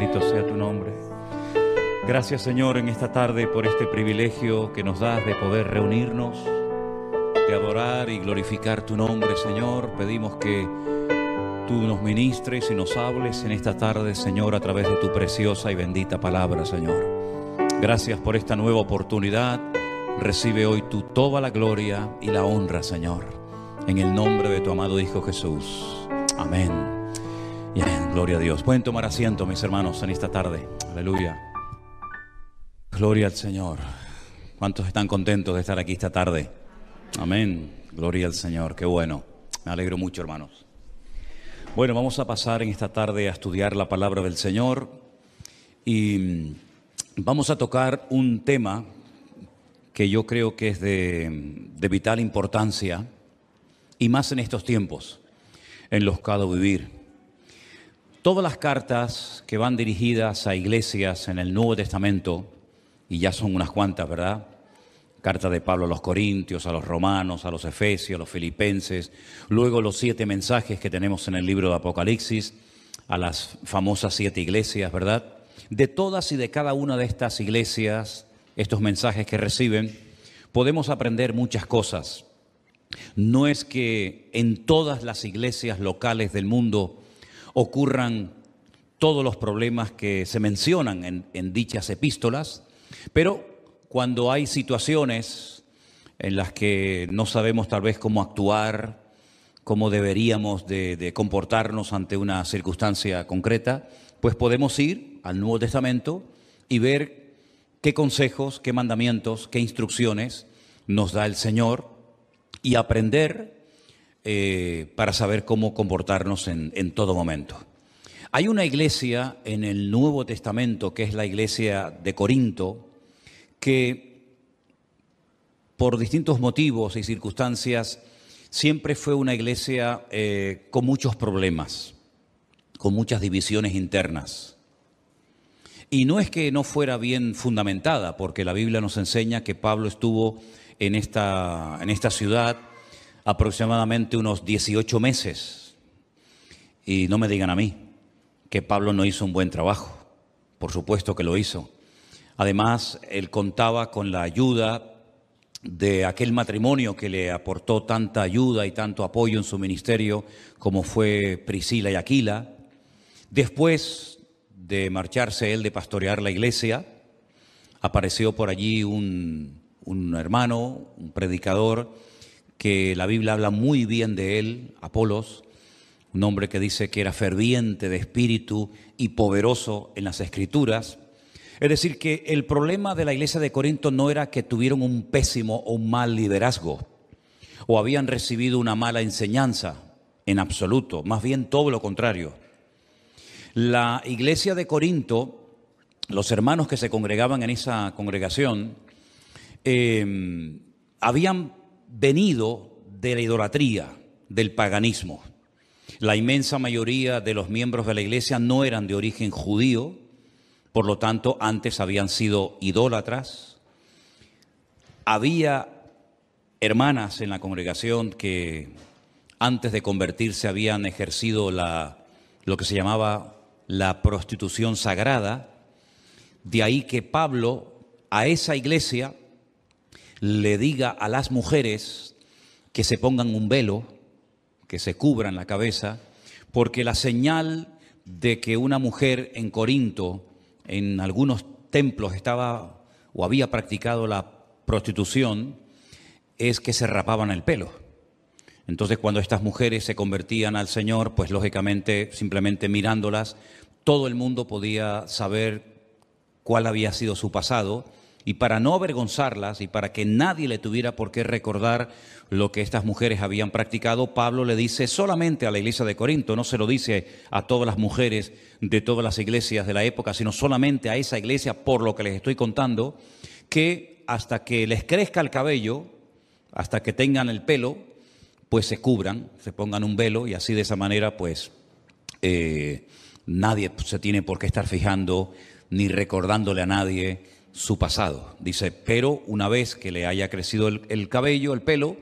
Bendito sea tu nombre. Gracias, Señor, en esta tarde por este privilegio que nos das de poder reunirnos, de adorar y glorificar tu nombre, Señor. Pedimos que tú nos ministres y nos hables en esta tarde, Señor, a través de tu preciosa y bendita palabra, Señor. Gracias por esta nueva oportunidad. Recibe hoy tú toda la gloria y la honra, Señor, en el nombre de tu amado Hijo Jesús. Amén. Y amén. Gloria a Dios. Pueden tomar asiento, mis hermanos, en esta tarde. Aleluya. Gloria al Señor. ¿Cuántos están contentos de estar aquí esta tarde? Amén. Gloria al Señor. Qué bueno. Me alegro mucho, hermanos. Bueno, vamos a pasar en esta tarde a estudiar la palabra del Señor y vamos a tocar un tema que yo creo que es de vital importancia y más en estos tiempos en los que ha de vivir. Todas las cartas que van dirigidas a iglesias en el Nuevo Testamento, y ya son unas cuantas, ¿verdad? Carta de Pablo a los Corintios, a los Romanos, a los Efesios, a los Filipenses, luego los 7 mensajes que tenemos en el libro de Apocalipsis, a las famosas 7 iglesias, ¿verdad? De todas y de cada una de estas iglesias, estos mensajes que reciben, podemos aprender muchas cosas. No es que en todas las iglesias locales del mundo ocurran todos los problemas que se mencionan en dichas epístolas, pero cuando hay situaciones en las que no sabemos tal vez cómo actuar, cómo deberíamos de comportarnos ante una circunstancia concreta, pues podemos ir al Nuevo Testamento y ver qué consejos, qué mandamientos, qué instrucciones nos da el Señor y aprender para saber cómo comportarnos en todo momento. Hay una iglesia en el Nuevo Testamento, que es la iglesia de Corinto, que por distintos motivos y circunstancias siempre fue una iglesia con muchos problemas, con muchas divisiones internas. Y no es que no fuera bien fundamentada, porque la Biblia nos enseña que Pablo estuvo en esta ciudad aproximadamente unos 18 meses. Y no me digan a mí que Pablo no hizo un buen trabajo. Por supuesto que lo hizo. Además, él contaba con la ayuda de aquel matrimonio que le aportó tanta ayuda y tanto apoyo en su ministerio, como fue Priscila y Aquila. Después de marcharse él de pastorear la iglesia, apareció por allí un hermano, un predicador, que la Biblia habla muy bien de él, Apolos, un hombre que dice que era ferviente de espíritu y poderoso en las Escrituras. Es decir, que el problema de la iglesia de Corinto no era que tuvieron un pésimo o un mal liderazgo o habían recibido una mala enseñanza, en absoluto, más bien todo lo contrario. La iglesia de Corinto, los hermanos que se congregaban en esa congregación, habían venido de la idolatría, del paganismo. La inmensa mayoría de los miembros de la iglesia no eran de origen judío, por lo tanto, antes habían sido idólatras. Había hermanas en la congregación que antes de convertirse habían ejercido lo que se llamaba la prostitución sagrada. De ahí que Pablo a esa iglesia le diga a las mujeres que se pongan un velo, que se cubran la cabeza, porque la señal de que una mujer en Corinto, en algunos templos estaba o había practicado la prostitución, es que se rapaban el pelo. Entonces, cuando estas mujeres se convertían al Señor, pues lógicamente, simplemente mirándolas, todo el mundo podía saber cuál había sido su pasado. Y para no avergonzarlas y para que nadie le tuviera por qué recordar lo que estas mujeres habían practicado, Pablo le dice solamente a la iglesia de Corinto, no se lo dice a todas las mujeres de todas las iglesias de la época, sino solamente a esa iglesia, por lo que les estoy contando, que hasta que les crezca el cabello, hasta que tengan el pelo, pues se cubran, se pongan un velo y así de esa manera pues nadie se tiene por qué estar fijando ni recordándole a nadie su pasado. Dice, pero una vez que le haya crecido el cabello, el pelo,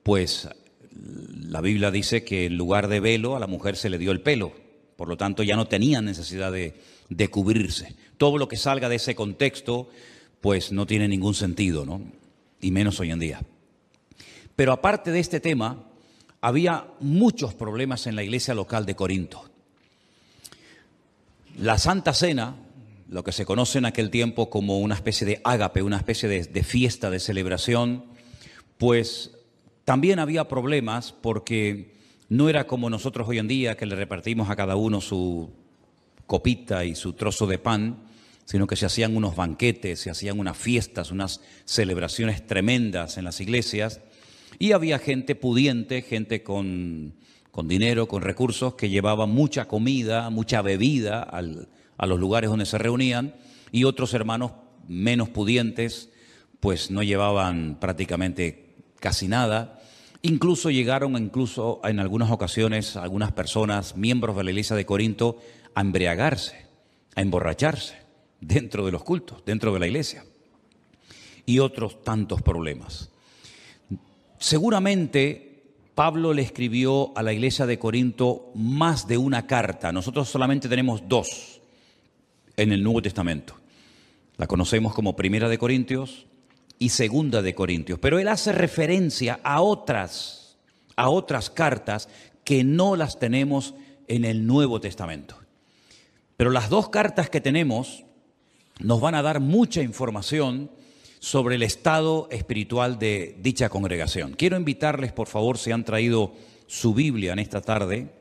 pues la Biblia dice que en lugar de velo a la mujer se le dio el pelo, Por lo tanto, ya no tenían necesidad de cubrirse. Todo lo que salga de ese contexto, pues no tiene ningún sentido, ¿no? Y menos hoy en día. Pero aparte de este tema, había muchos problemas en la iglesia local de Corinto. La Santa Cena, lo que se conoce en aquel tiempo como una especie de ágape, una especie de fiesta, de celebración, pues también había problemas porque no era como nosotros hoy en día, que le repartimos a cada uno su copita y su trozo de pan, sino que se hacían unos banquetes, se hacían unas fiestas, unas celebraciones tremendas en las iglesias. Y había gente pudiente, gente con dinero, con recursos, que llevaba mucha comida, mucha bebida a los lugares donde se reunían, y otros hermanos menos pudientes, pues no llevaban prácticamente casi nada. Incluso llegaron, en algunas ocasiones, algunas personas, miembros de la iglesia de Corinto, a embriagarse, a emborracharse dentro de los cultos, dentro de la iglesia. Y otros tantos problemas. Seguramente Pablo le escribió a la iglesia de Corinto más de una carta. Nosotros solamente tenemos 2 en el Nuevo Testamento. La conocemos como Primera de Corintios y Segunda de Corintios. Pero él hace referencia a otras cartas que no las tenemos en el Nuevo Testamento. Pero las 2 cartas que tenemos nos van a dar mucha información sobre el estado espiritual de dicha congregación. Quiero invitarles, por favor, si han traído su Biblia en esta tarde,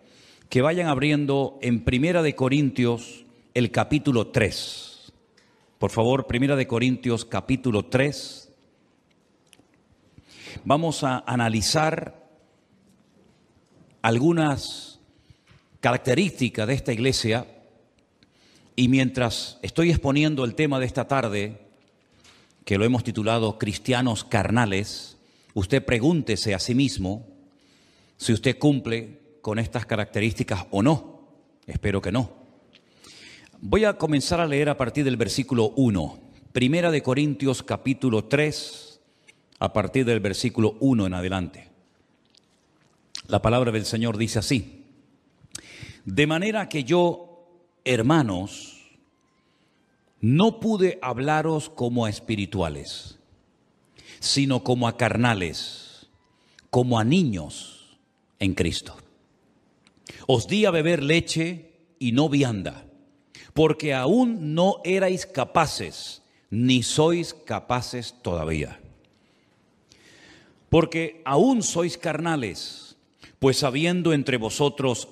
que vayan abriendo en Primera de Corintios el capítulo 3. Por favor, Primera de Corintios capítulo 3. Vamos a analizar algunas características de esta iglesia, y mientras estoy exponiendo el tema de esta tarde, que lo hemos titulado Cristianos Carnales, usted pregúntese a sí mismo si usted cumple con estas características o no. Espero que no. Voy a comenzar a leer a partir del versículo 1. Primera de Corintios capítulo 3, a partir del versículo 1 en adelante. La palabra del Señor dice así: de manera que yo, hermanos, no pude hablaros como a espirituales, sino como a carnales, como a niños en Cristo. Os di a beber leche y no vianda, porque aún no erais capaces, ni sois capaces todavía. Porque aún sois carnales, pues habiendo entre vosotros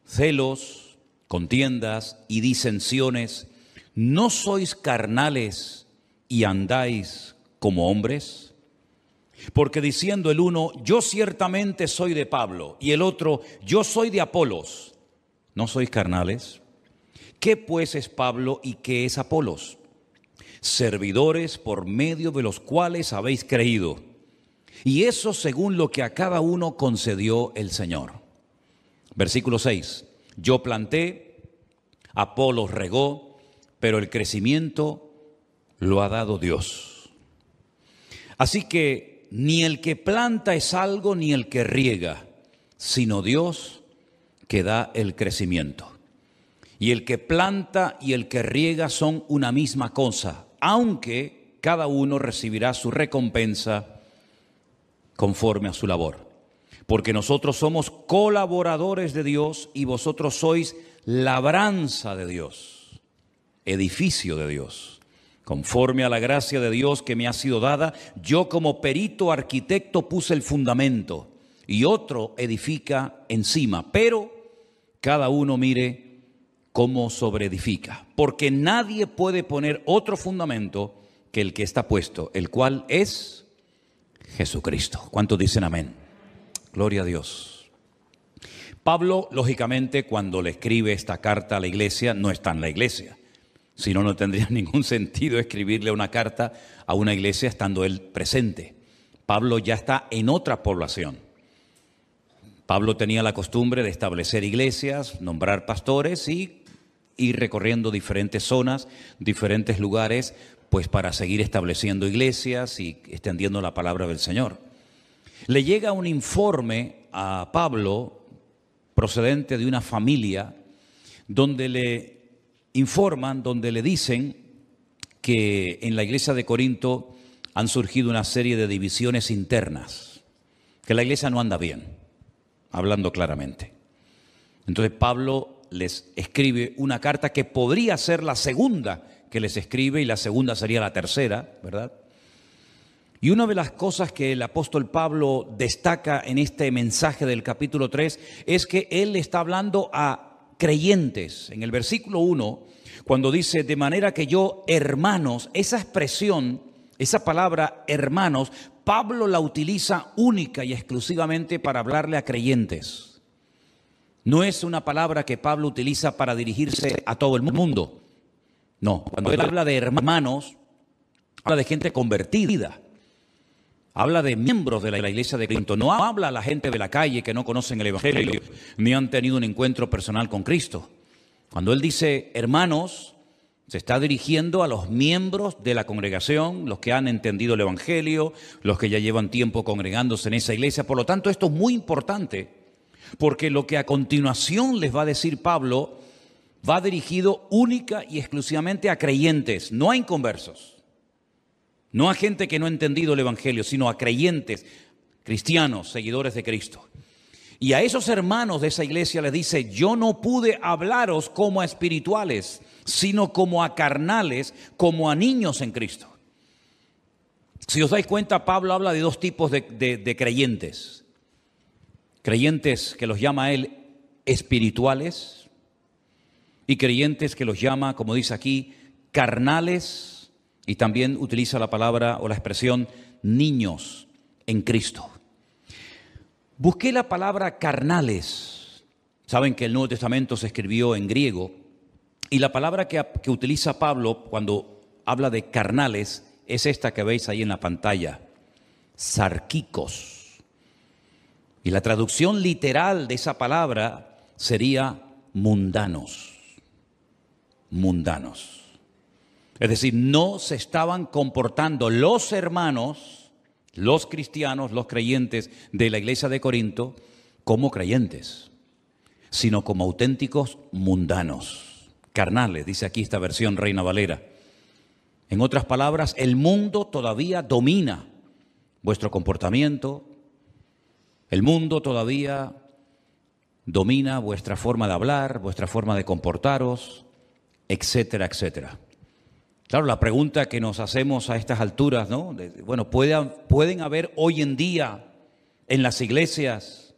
celos, contiendas y disensiones, ¿no sois carnales y andáis como hombres? Porque diciendo el uno, yo ciertamente soy de Pablo, y el otro, yo soy de Apolos, ¿no sois carnales? ¿Qué pues es Pablo y qué es Apolos? Servidores por medio de los cuales habéis creído, y eso según lo que a cada uno concedió el Señor. Versículo 6, yo planté, Apolos regó, pero el crecimiento lo ha dado Dios. Así que ni el que planta es algo, ni el que riega, sino Dios que da el crecimiento. Y el que planta y el que riega son una misma cosa, aunque cada uno recibirá su recompensa conforme a su labor. Porque nosotros somos colaboradores de Dios y vosotros sois labranza de Dios, edificio de Dios. Conforme a la gracia de Dios que me ha sido dada, yo como perito arquitecto puse el fundamento y otro edifica encima, pero cada uno mire cómo sobreedifica, porque nadie puede poner otro fundamento que el que está puesto, el cual es Jesucristo. ¿Cuántos dicen amén? Gloria a Dios. Pablo, lógicamente, cuando le escribe esta carta a la iglesia, no está en la iglesia. Si no, no tendría ningún sentido escribirle una carta a una iglesia estando él presente. Pablo ya está en otra población. Pablo tenía la costumbre de establecer iglesias, nombrar pastores y ir recorriendo diferentes zonas, diferentes lugares, pues para seguir estableciendo iglesias y extendiendo la palabra del Señor. Le llega un informe a Pablo procedente de una familia donde le informan, donde le dicen que en la iglesia de Corinto han surgido una serie de divisiones internas, que la iglesia no anda bien, hablando claramente. Entonces Pablo les escribe una carta que podría ser la segunda que les escribe, y la segunda sería la tercera, ¿verdad? Y una de las cosas que el apóstol Pablo destaca en este mensaje del capítulo 3 es que él está hablando a creyentes. En el versículo 1, cuando dice, de manera que yo, hermanos, esa expresión, esa palabra hermanos, Pablo la utiliza única y exclusivamente para hablarle a creyentes. No es una palabra que Pablo utiliza para dirigirse a todo el mundo. No, cuando él habla de hermanos, habla de gente convertida. Habla de miembros de la iglesia de Corinto. No habla a la gente de la calle que no conocen el evangelio ni han tenido un encuentro personal con Cristo. Cuando él dice hermanos, se está dirigiendo a los miembros de la congregación, los que han entendido el evangelio, los que ya llevan tiempo congregándose en esa iglesia. Por lo tanto, esto es muy importante, porque lo que a continuación les va a decir Pablo va dirigido única y exclusivamente a creyentes, no a inconversos. No a gente que no ha entendido el evangelio, sino a creyentes, cristianos, seguidores de Cristo. Y a esos hermanos de esa iglesia les dice, yo no pude hablaros como a espirituales, sino como a carnales, como a niños en Cristo. Si os dais cuenta, Pablo habla de dos tipos de creyentes. Creyentes que los llama él espirituales y creyentes que los llama, como dice aquí, carnales. Y también utiliza la palabra o la expresión niños en Cristo. Busqué la palabra carnales. Saben que el Nuevo Testamento se escribió en griego. Y la palabra que utiliza Pablo cuando habla de carnales es esta que veis ahí en la pantalla. Sarquicos. Y la traducción literal de esa palabra sería mundanos. Mundanos. Es decir, no se estaban comportando los hermanos, los cristianos, los creyentes de la iglesia de Corinto como creyentes, sino como auténticos mundanos, carnales, dice aquí esta versión Reina Valera. En otras palabras, el mundo todavía domina vuestro comportamiento, el mundo todavía domina vuestra forma de hablar, vuestra forma de comportaros, etcétera, etcétera. Claro, la pregunta que nos hacemos a estas alturas, ¿no? Bueno, ¿pueden haber hoy en día en las iglesias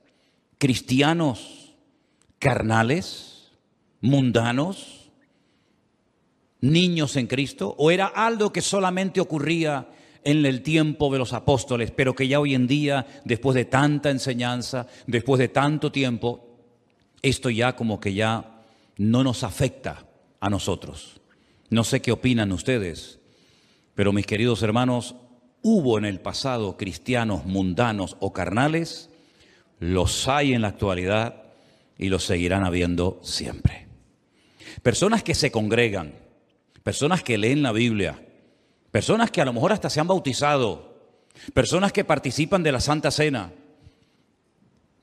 cristianos carnales, mundanos, niños en Cristo? ¿O era algo que solamente ocurría en el tiempo de los apóstoles, pero que ya hoy en día, después de tanta enseñanza, después de tanto tiempo, esto ya como que ya no nos afecta a nosotros? No sé qué opinan ustedes, pero mis queridos hermanos, hubo en el pasado cristianos mundanos o carnales, los hay en la actualidad y los seguirán habiendo siempre. Personas que se congregan, personas que leen la Biblia, personas que a lo mejor hasta se han bautizado, personas que participan de la Santa Cena,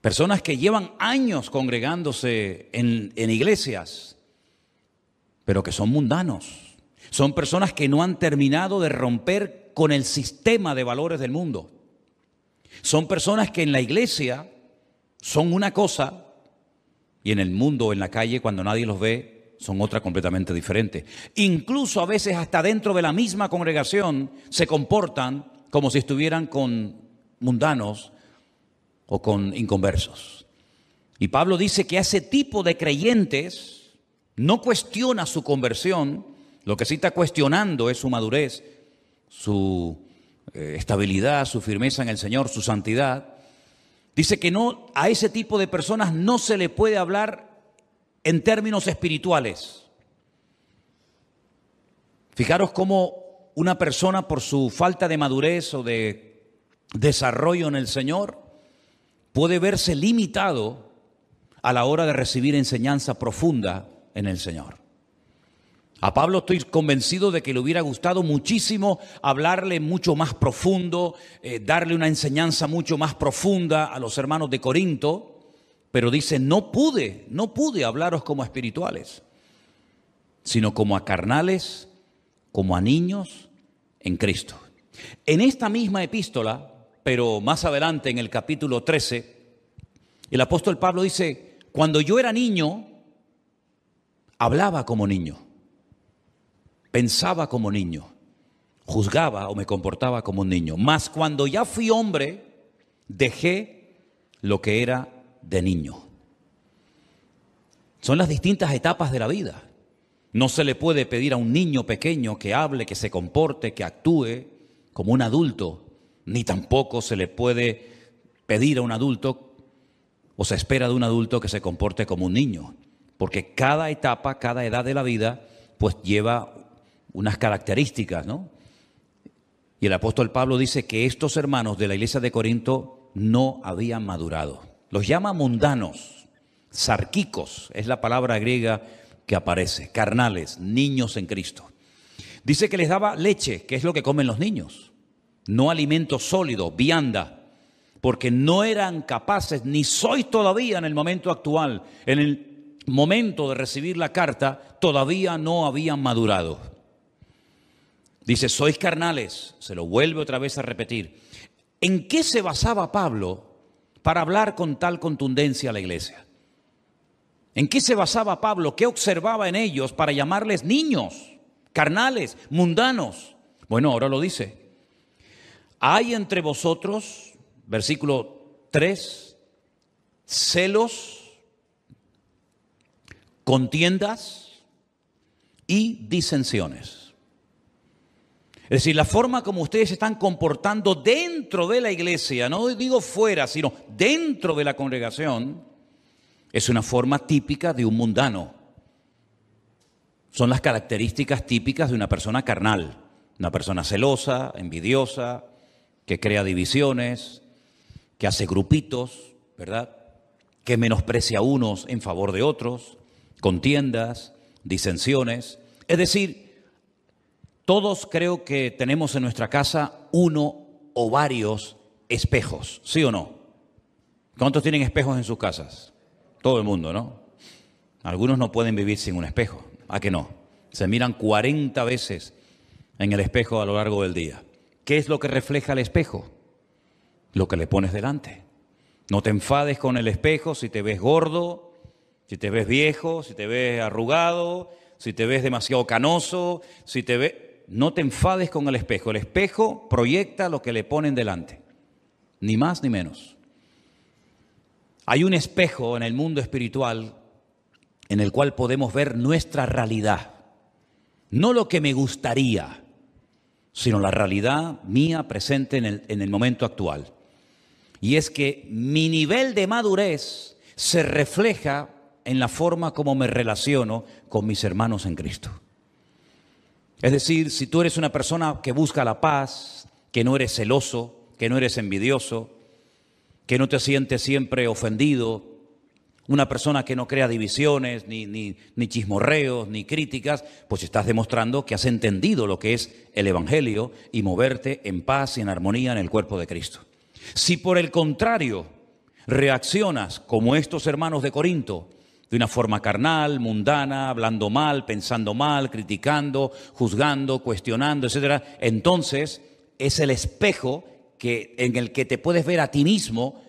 personas que llevan años congregándose en iglesias, pero que son mundanos. Son personas que no han terminado de romper con el sistema de valores del mundo. Son personas que en la iglesia son una cosa y en el mundo, en la calle, cuando nadie los ve, son otra completamente diferente. Incluso a veces hasta dentro de la misma congregación se comportan como si estuvieran con mundanos o con inconversos. Y Pablo dice que a ese tipo de creyentes no cuestiona su conversión, lo que sí está cuestionando es su madurez, su estabilidad, su firmeza en el Señor, su santidad. Dice que no, a ese tipo de personas no se le puede hablar en términos espirituales. Fijaros cómo una persona por su falta de madurez o de desarrollo en el Señor puede verse limitado a la hora de recibir enseñanza profunda en el Señor. A Pablo estoy convencido de que le hubiera gustado muchísimo hablarle mucho más profundo, darle una enseñanza mucho más profunda a los hermanos de Corinto, Pero dice, no pude hablaros como a espirituales, sino como a carnales, como a niños en Cristo. En esta misma epístola, pero más adelante en el capítulo 13, el apóstol Pablo dice, cuando yo era niño, hablaba como niño, pensaba como niño, juzgaba o me comportaba como un niño. Mas cuando ya fui hombre, dejé lo que era de niño. Son las distintas etapas de la vida. No se le puede pedir a un niño pequeño que hable, que se comporte, que actúe como un adulto, ni tampoco se le puede pedir a un adulto o se espera de un adulto que se comporte como un niño, porque cada etapa, cada edad de la vida, pues lleva unas características, ¿no? Y el apóstol Pablo dice que estos hermanos de la iglesia de Corinto no habían madurado. Los llama mundanos, sarquicos, es la palabra griega que aparece, carnales, niños en Cristo. Dice que les daba leche, que es lo que comen los niños, no alimento sólido, vianda, porque no eran capaces, ni sois todavía en el momento actual, en el momento de recibir la carta, todavía no habían madurado. Dice, sois carnales, se lo vuelve otra vez a repetir. ¿En qué se basaba Pablo para hablar con tal contundencia a la iglesia? ¿En qué se basaba Pablo? ¿Qué observaba en ellos para llamarles niños, carnales, mundanos? Bueno, ahora lo dice. Hay entre vosotros, versículo 3, celos, contiendas y disensiones. Es decir, la forma como ustedes se están comportando dentro de la iglesia, no digo fuera, sino dentro de la congregación, es una forma típica de un mundano. Son las características típicas de una persona carnal, una persona celosa, envidiosa, que crea divisiones, que hace grupitos, ¿verdad? Que menosprecia a unos en favor de otros, contiendas, disensiones. Es decir, todos creo que tenemos en nuestra casa uno o varios espejos, ¿sí o no? ¿Cuántos tienen espejos en sus casas? Todo el mundo, ¿no? Algunos no pueden vivir sin un espejo. ¿A qué no? Se miran 40 veces en el espejo a lo largo del día. ¿Qué es lo que refleja el espejo? Lo que le pones delante. No te enfades con el espejo si te ves gordo, si te ves viejo, si te ves arrugado, si te ves demasiado canoso, si te ves... No te enfades con el espejo. El espejo proyecta lo que le ponen delante. Ni más ni menos. Hay un espejo en el mundo espiritual en el cual podemos ver nuestra realidad. No lo que me gustaría, sino la realidad mía presente en el momento actual. Y es que mi nivel de madurez se refleja en la forma como me relaciono con mis hermanos en Cristo. Es decir, si tú eres una persona que busca la paz, que no eres celoso, que no eres envidioso, que no te sientes siempre ofendido, una persona que no crea divisiones, ni chismorreos, ni críticas, pues estás demostrando que has entendido lo que es el Evangelio y moverte en paz y en armonía en el cuerpo de Cristo. Si por el contrario reaccionas como estos hermanos de Corinto, de una forma carnal, mundana, hablando mal, pensando mal, criticando, juzgando, cuestionando, etcétera, entonces es el espejo en el que te puedes ver a ti mismo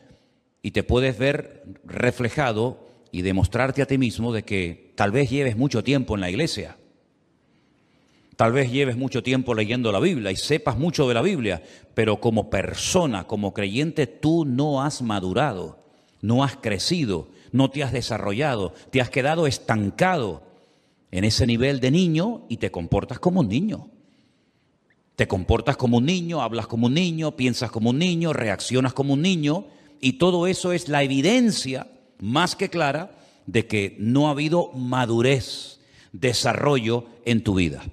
y te puedes ver reflejado y demostrarte a ti mismo de que tal vez lleves mucho tiempo en la iglesia, tal vez lleves mucho tiempo leyendo la Biblia y sepas mucho de la Biblia, pero como persona, como creyente, tú no has madurado, no has crecido, no te has desarrollado, te has quedado estancado en ese nivel de niño y te comportas como un niño. Te comportas como un niño, hablas como un niño, piensas como un niño, reaccionas como un niño, y todo eso es la evidencia más que clara de que no ha habido madurez, desarrollo en tu vida.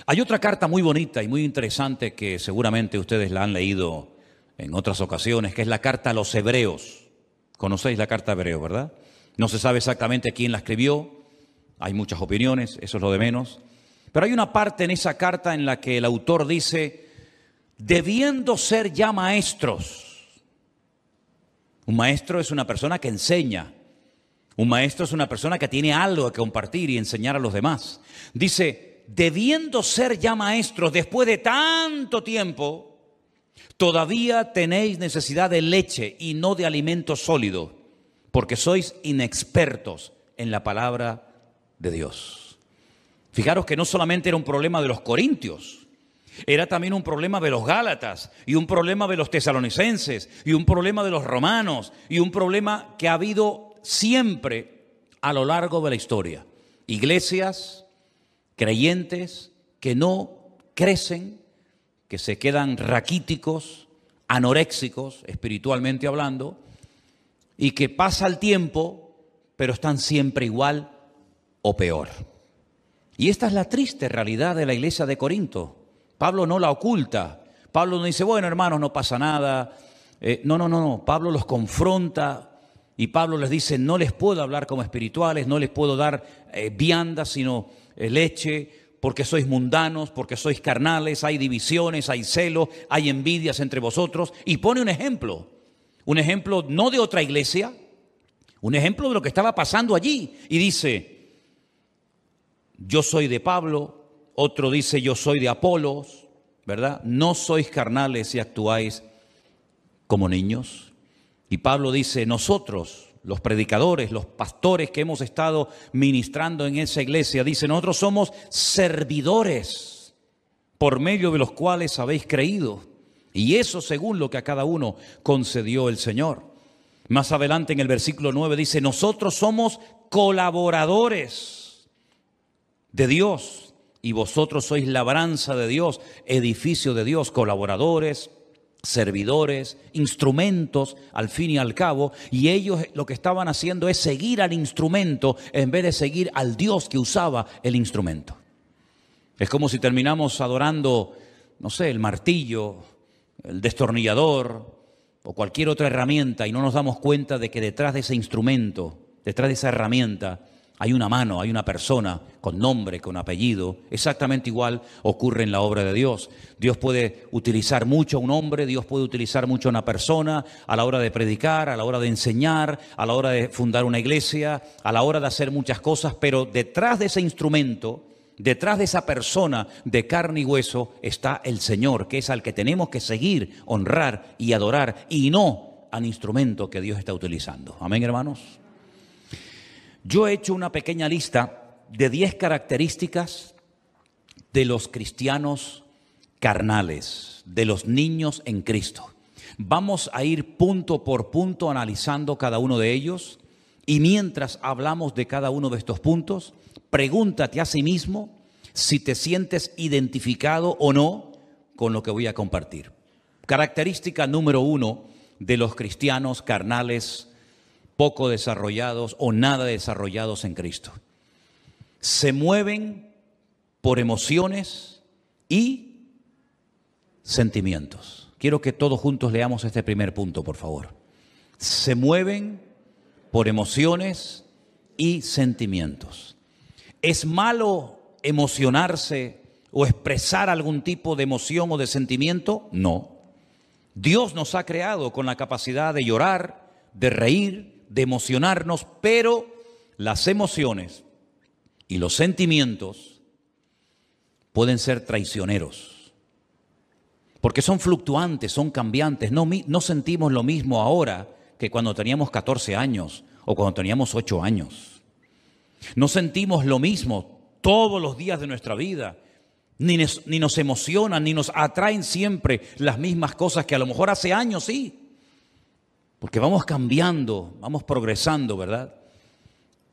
Hay otra carta muy bonita y muy interesante que seguramente ustedes la han leído en otras ocasiones, que es la carta a los Hebreos. Conocéis la carta a Hebreos, ¿verdad? No se sabe exactamente quién la escribió, hay muchas opiniones, eso es lo de menos. Pero hay una parte en esa carta en la que el autor dice, debiendo ser ya maestros, Un maestro es una persona que enseña. Un maestro es una persona que tiene algo que compartir y enseñar a los demás. Dice, debiendo ser ya maestros después de tanto tiempo, todavía tenéis necesidad de leche y no de alimento sólido, porque sois inexpertos en la palabra de Dios. Fijaros que no solamente era un problema de los corintios, era también un problema de los gálatas, y un problema de los tesalonicenses, y un problema de los romanos, y un problema que ha habido siempre a lo largo de la historia. Iglesias, creyentes que no crecen, que se quedan raquíticos, anoréxicos, espiritualmente hablando, y que pasa el tiempo, pero están siempre igual o peor. Y esta es la triste realidad de la iglesia de Corinto. Pablo no la oculta. Pablo no dice, bueno, hermanos, no pasa nada. No. Pablo los confronta y Pablo les dice, no les puedo hablar como espirituales, no les puedo dar viandas, sino leche, porque sois mundanos, porque sois carnales, hay divisiones, hay celos, hay envidias entre vosotros. Y pone un ejemplo no de otra iglesia, un ejemplo de lo que estaba pasando allí. Y dice, yo soy de Pablo, otro dice yo soy de Apolos, ¿verdad? No sois carnales y actuáis como niños. Y Pablo dice, nosotros, los predicadores, los pastores que hemos estado ministrando en esa iglesia, dice, nosotros somos servidores por medio de los cuales habéis creído. Y eso según lo que a cada uno concedió el Señor. Más adelante en el versículo 9 dice, nosotros somos colaboradores de Dios y vosotros sois labranza de Dios, edificio de Dios, colaboradores, servidores, instrumentos al fin y al cabo, y ellos lo que estaban haciendo es seguir al instrumento en vez de seguir al Dios que usaba el instrumento. Es como si terminamos adorando, no sé, el martillo, el destornillador o cualquier otra herramienta y no nos damos cuenta de que detrás de ese instrumento, detrás de esa herramienta, hay una mano, hay una persona con nombre, con apellido. Exactamente igual ocurre en la obra de Dios. Dios puede utilizar mucho a un hombre, Dios puede utilizar mucho a una persona a la hora de predicar, a la hora de enseñar, a la hora de fundar una iglesia, a la hora de hacer muchas cosas, pero detrás de ese instrumento, detrás de esa persona de carne y hueso está el Señor, que es al que tenemos que seguir, honrar y adorar, y no al instrumento que Dios está utilizando. Amén, hermanos. Yo he hecho una pequeña lista de 10 características de los cristianos carnales, de los niños en Cristo. Vamos a ir punto por punto analizando cada uno de ellos, y mientras hablamos de cada uno de estos puntos, pregúntate a sí mismo si te sientes identificado o no con lo que voy a compartir. Característica número 1 de los cristianos carnales poco desarrollados o nada desarrollados en Cristo. Se mueven por emociones y sentimientos. Quiero que todos juntos leamos este primer punto, por favor. Se mueven por emociones y sentimientos. ¿Es malo emocionarse o expresar algún tipo de emoción o de sentimiento? No. Dios nos ha creado con la capacidad de llorar, de reír, de emocionarnos, pero las emociones y los sentimientos pueden ser traicioneros, porque son fluctuantes, son cambiantes. No sentimos lo mismo ahora que cuando teníamos 14 años o cuando teníamos 8 años. No sentimos lo mismo todos los días de nuestra vida, ni nos emocionan, ni nos atraen siempre las mismas cosas que a lo mejor hace años sí. Porque vamos cambiando, vamos progresando, ¿verdad?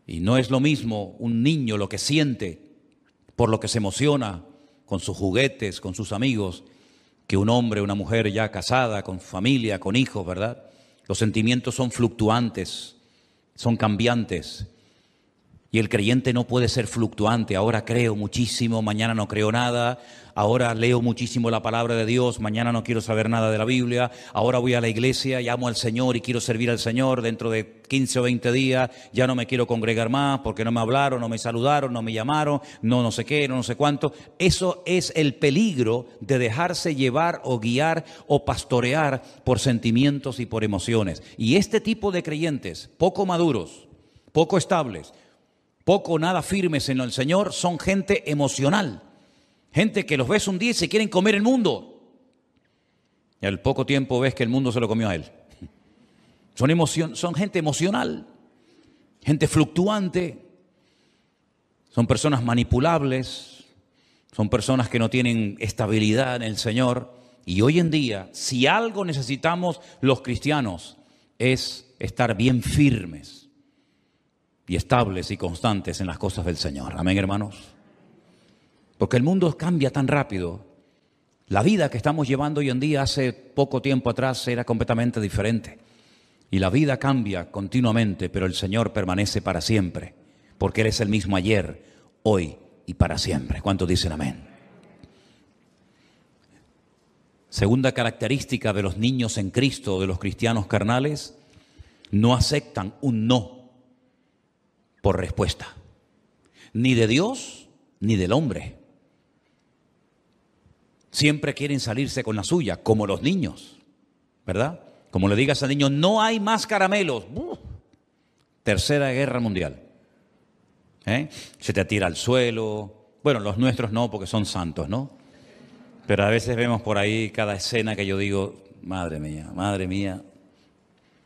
Y no es lo mismo un niño lo que siente, por lo que se emociona con sus juguetes, con sus amigos, que un hombre, una mujer ya casada, con familia, con hijos, ¿verdad? Los sentimientos son fluctuantes, son cambiantes. Y el creyente no puede ser fluctuante. Ahora creo muchísimo, mañana no creo nada. Ahora leo muchísimo la palabra de Dios, mañana no quiero saber nada de la Biblia. Ahora voy a la iglesia, llamo al Señor y quiero servir al Señor. Dentro de 15 o 20 días ya no me quiero congregar más porque no me hablaron, no me saludaron, no me llamaron, no sé qué, no sé cuánto. Eso es el peligro de dejarse llevar o guiar o pastorear por sentimientos y por emociones. Y este tipo de creyentes, poco maduros, poco estables, poco o nada firmes en el Señor, son gente emocional. Gente que los ves un día y se quieren comer el mundo. Y al poco tiempo ves que el mundo se lo comió a él. Son gente emocional, gente fluctuante, son personas manipulables, son personas que no tienen estabilidad en el Señor. Y hoy en día, si algo necesitamos los cristianos, es estar bien firmes y estables y constantes en las cosas del Señor. Amén, hermanos. Porque el mundo cambia tan rápido. La vida que estamos llevando hoy en día, hace poco tiempo atrás, era completamente diferente. Y la vida cambia continuamente, pero el Señor permanece para siempre. Porque Él es el mismo ayer, hoy y para siempre. ¿Cuántos dicen amén? Segunda característica de los niños en Cristo, de los cristianos carnales, no aceptan un no por respuesta, ni de Dios ni del hombre. Siempre quieren salirse con la suya, como los niños, ¿verdad? Como le digas al niño, no hay más caramelos. Tercera Guerra Mundial. Se te tira al suelo. Bueno, los nuestros no, porque son santos, ¿no? Pero a veces vemos por ahí cada escena que yo digo, madre mía,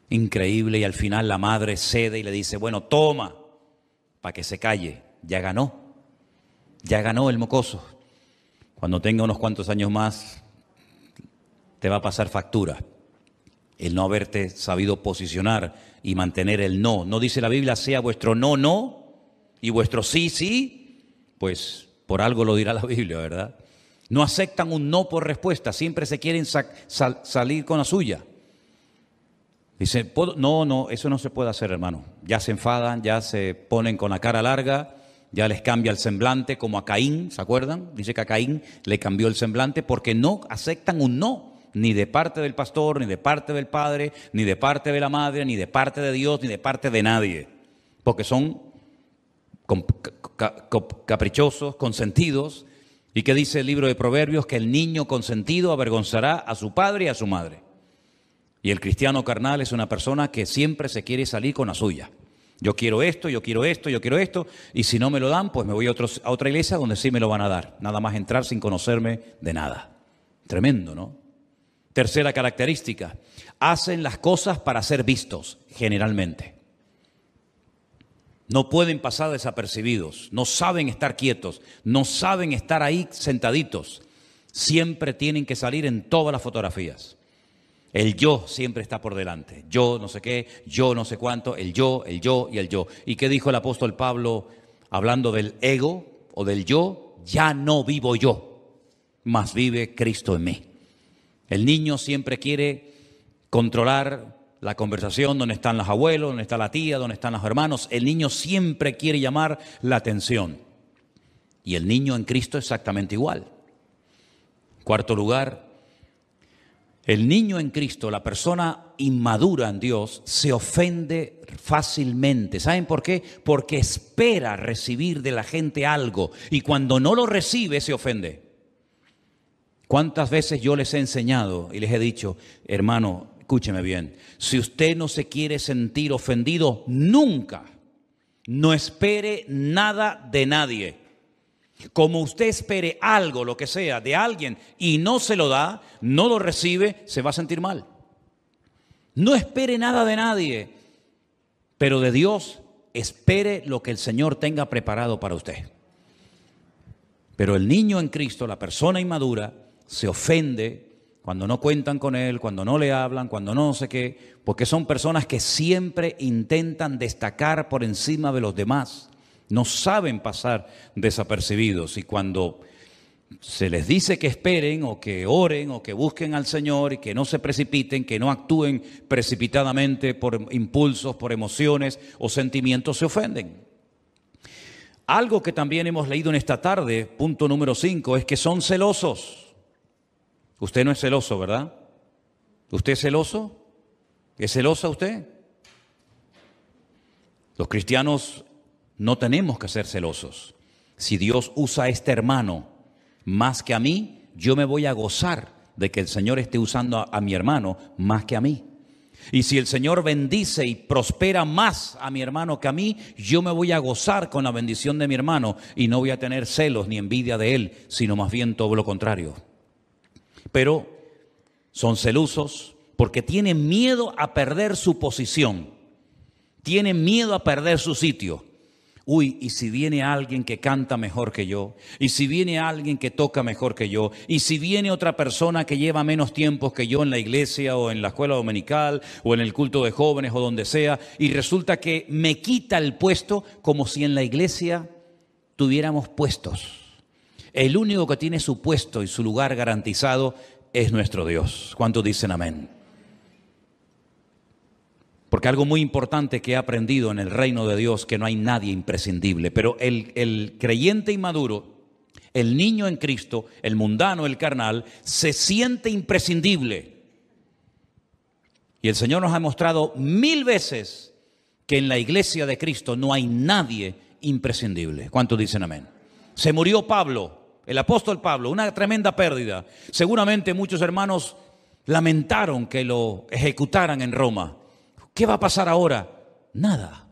increíble. Y al final la madre cede y le dice, bueno, toma, para que se calle. Ya ganó el mocoso. Cuando tenga unos cuantos años más, te va a pasar factura el no haberte sabido posicionar y mantener el no. No dice la Biblia, sea vuestro no, no, y vuestro sí, sí, pues por algo lo dirá la Biblia, ¿verdad? No aceptan un no por respuesta, siempre se quieren salir con la suya. Dice, no, eso no se puede hacer, hermano. Ya se enfadan, ya se ponen con la cara larga, ya les cambia el semblante, como a Caín, ¿se acuerdan? Dice que a Caín le cambió el semblante porque no aceptan un no, ni de parte del pastor, ni de parte del padre, ni de parte de la madre, ni de parte de Dios, ni de parte de nadie. Porque son caprichosos, consentidos. ¿Y qué dice el libro de Proverbios? Que el niño consentido avergonzará a su padre y a su madre. Y el cristiano carnal es una persona que siempre se quiere salir con la suya. Yo quiero esto, yo quiero esto, yo quiero esto, y si no me lo dan, pues me voy a otra iglesia donde sí me lo van a dar. Nada más entrar sin conocerme de nada. Tremendo, ¿no? Tercera característica, hacen las cosas para ser vistos, generalmente. No pueden pasar desapercibidos, no saben estar quietos, no saben estar ahí sentaditos. Siempre tienen que salir en todas las fotografías. El yo siempre está por delante. Yo no sé qué, yo no sé cuánto, el yo y el yo. ¿Y qué dijo el apóstol Pablo hablando del ego o del yo? Ya no vivo yo, mas vive Cristo en mí. El niño siempre quiere controlar la conversación, donde están los abuelos, donde está la tía, donde están los hermanos. El niño siempre quiere llamar la atención. Y el niño en Cristo es exactamente igual. Cuarto lugar, el niño en Cristo, la persona inmadura en Dios, se ofende fácilmente. ¿Saben por qué? Porque espera recibir de la gente algo y cuando no lo recibe se ofende. ¿Cuántas veces yo les he enseñado y les he dicho, hermano, escúcheme bien, si usted no se quiere sentir ofendido, nunca, no espere nada de nadie. Como usted espere algo, lo que sea, de alguien y no se lo da, no lo recibe, se va a sentir mal. No espere nada de nadie, pero de Dios espere lo que el Señor tenga preparado para usted. Pero el niño en Cristo, la persona inmadura, se ofende cuando no cuentan con él, cuando no le hablan, cuando no sé qué, porque son personas que siempre intentan destacar por encima de los demás. No saben pasar desapercibidos y cuando se les dice que esperen o que oren o que busquen al Señor y que no se precipiten, que no actúen precipitadamente por impulsos, por emociones o sentimientos, se ofenden. Algo que también hemos leído en esta tarde, punto número 5, es que son celosos. Usted no es celoso, ¿verdad? ¿Usted es celoso? ¿Es celosa usted? Los cristianos no tenemos que ser celosos. Si Dios usa a este hermano más que a mí, yo me voy a gozar de que el Señor esté usando a mi hermano más que a mí. Y si el Señor bendice y prospera más a mi hermano que a mí, yo me voy a gozar con la bendición de mi hermano y no voy a tener celos ni envidia de él, sino más bien todo lo contrario. Pero son celosos porque tienen miedo a perder su posición, tienen miedo a perder su sitio. Uy, y si viene alguien que canta mejor que yo, y si viene alguien que toca mejor que yo, y si viene otra persona que lleva menos tiempo que yo en la iglesia o en la escuela dominical o en el culto de jóvenes o donde sea, y resulta que me quita el puesto, como si en la iglesia tuviéramos puestos. El único que tiene su puesto y su lugar garantizado es nuestro Dios. ¿Cuántos dicen amén? Porque algo muy importante que he aprendido en el reino de Dios, que no hay nadie imprescindible, pero el creyente inmaduro, el niño en Cristo, el mundano, el carnal, se siente imprescindible. Y el Señor nos ha mostrado 1000 veces que en la iglesia de Cristo no hay nadie imprescindible. ¿Cuántos dicen amén? Se murió Pablo, el apóstol Pablo, una tremenda pérdida. Seguramente muchos hermanos lamentaron que lo ejecutaran en Roma. ¿Qué va a pasar ahora? Nada.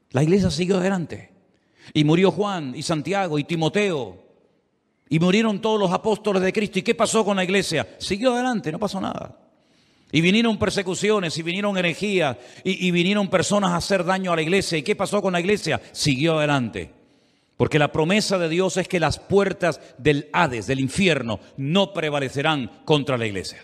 La iglesia siguió adelante. Y murió Juan y Santiago y Timoteo. Y murieron todos los apóstoles de Cristo. ¿Y qué pasó con la iglesia? Siguió adelante, no pasó nada. Y vinieron persecuciones, y vinieron herejías, y vinieron personas a hacer daño a la iglesia. ¿Y qué pasó con la iglesia? Siguió adelante. Porque la promesa de Dios es que las puertas del Hades, del infierno, no prevalecerán contra la iglesia.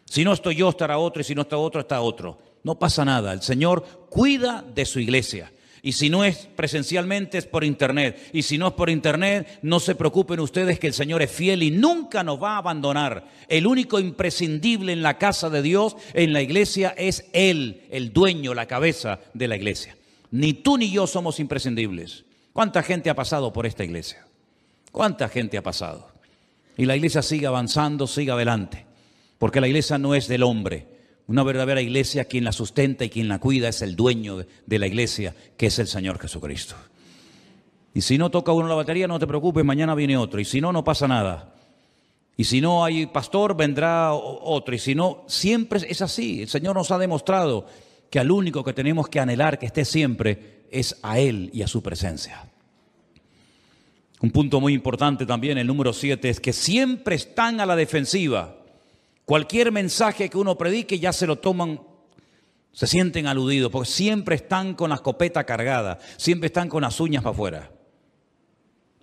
Si no estoy yo, estará otro, y si no está otro, está otro. No pasa nada, el Señor cuida de su iglesia. Y si no es presencialmente, es por internet. Y si no es por internet, no se preocupen ustedes que el Señor es fiel y nunca nos va a abandonar. El único imprescindible en la casa de Dios, en la iglesia, es Él, el dueño, la cabeza de la iglesia. Ni tú ni yo somos imprescindibles. ¿Cuánta gente ha pasado por esta iglesia? ¿Cuánta gente ha pasado? Y la iglesia sigue avanzando, sigue adelante. Porque la iglesia no es del hombre. Una verdadera iglesia, quien la sustenta y quien la cuida es el dueño de la iglesia, que es el Señor Jesucristo. Y si no toca uno la batería, no te preocupes, mañana viene otro. Y si no, no pasa nada. Y si no hay pastor, vendrá otro. Y si no, siempre es así. El Señor nos ha demostrado que al único que tenemos que anhelar que esté siempre es a Él y a su presencia. Un punto muy importante también, el número 7, es que siempre están a la defensiva. Cualquier mensaje que uno predique ya se lo toman, se sienten aludidos, porque siempre están con la escopeta cargada, siempre están con las uñas para afuera,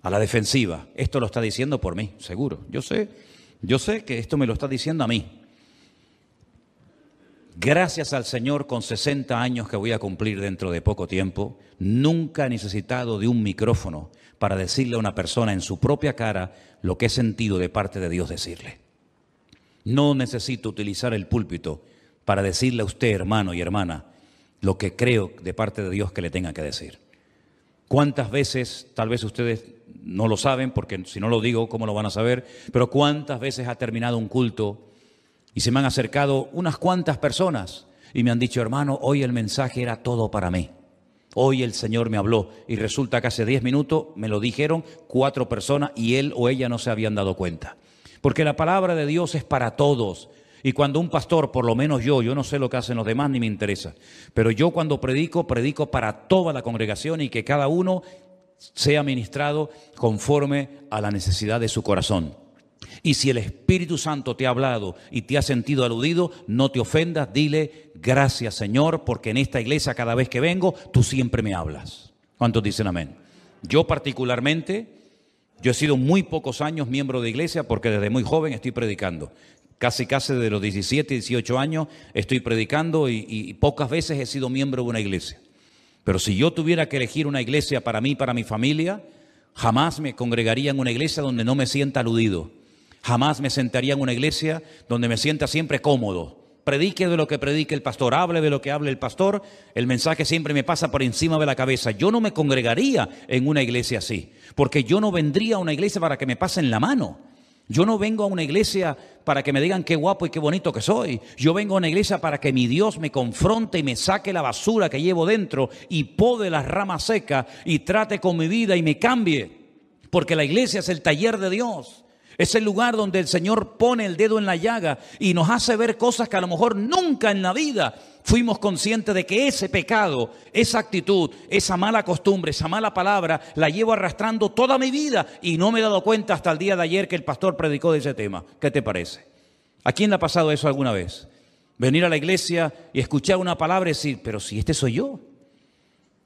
a la defensiva. Esto lo está diciendo por mí, seguro. Yo sé que esto me lo está diciendo a mí. Gracias al Señor, con 60 años que voy a cumplir dentro de poco tiempo, nunca he necesitado de un micrófono para decirle a una persona en su propia cara lo que he sentido de parte de Dios decirle. No necesito utilizar el púlpito para decirle a usted, hermano y hermana, lo que creo de parte de Dios que le tenga que decir. ¿Cuántas veces, tal vez ustedes no lo saben, porque si no lo digo, ¿cómo lo van a saber? Pero ¿cuántas veces ha terminado un culto y se me han acercado unas cuantas personas y me han dicho, hermano, hoy el mensaje era todo para mí? Hoy el Señor me habló y resulta que hace 10 minutos me lo dijeron 4 personas y él o ella no se habían dado cuenta. Porque la palabra de Dios es para todos. Y cuando un pastor, por lo menos yo no sé lo que hacen los demás ni me interesa, pero yo cuando predico para toda la congregación y que cada uno sea ministrado conforme a la necesidad de su corazón. Y si el Espíritu Santo te ha hablado y te ha sentido aludido, no te ofendas, dile gracias Señor, porque en esta iglesia cada vez que vengo, tú siempre me hablas. ¿Cuántos dicen amén? Yo particularmente... Yo he sido muy pocos años miembro de iglesia porque desde muy joven estoy predicando. Casi de los 17, 18 años estoy predicando y pocas veces he sido miembro de una iglesia. Pero si yo tuviera que elegir una iglesia para mí, para mi familia, jamás me congregaría en una iglesia donde no me sienta aludido. Jamás me sentaría en una iglesia donde me sienta siempre cómodo. Predique de lo que predique el pastor, hable de lo que hable el pastor, el mensaje siempre me pasa por encima de la cabeza. Yo no me congregaría en una iglesia así, porque yo no vendría a una iglesia para que me pasen la mano. Yo no vengo a una iglesia para que me digan qué guapo y qué bonito que soy. Yo vengo a una iglesia para que mi Dios me confronte y me saque la basura que llevo dentro y pode las ramas secas y trate con mi vida y me cambie. Porque la iglesia es el taller de Dios. Es el lugar donde el Señor pone el dedo en la llaga y nos hace ver cosas que a lo mejor nunca en la vida fuimos conscientes de que ese pecado, esa actitud, esa mala costumbre, esa mala palabra, la llevo arrastrando toda mi vida y no me he dado cuenta hasta el día de ayer que el pastor predicó de ese tema. ¿Qué te parece? ¿A quién le ha pasado eso alguna vez? Venir a la iglesia y escuchar una palabra y decir, pero si este soy yo,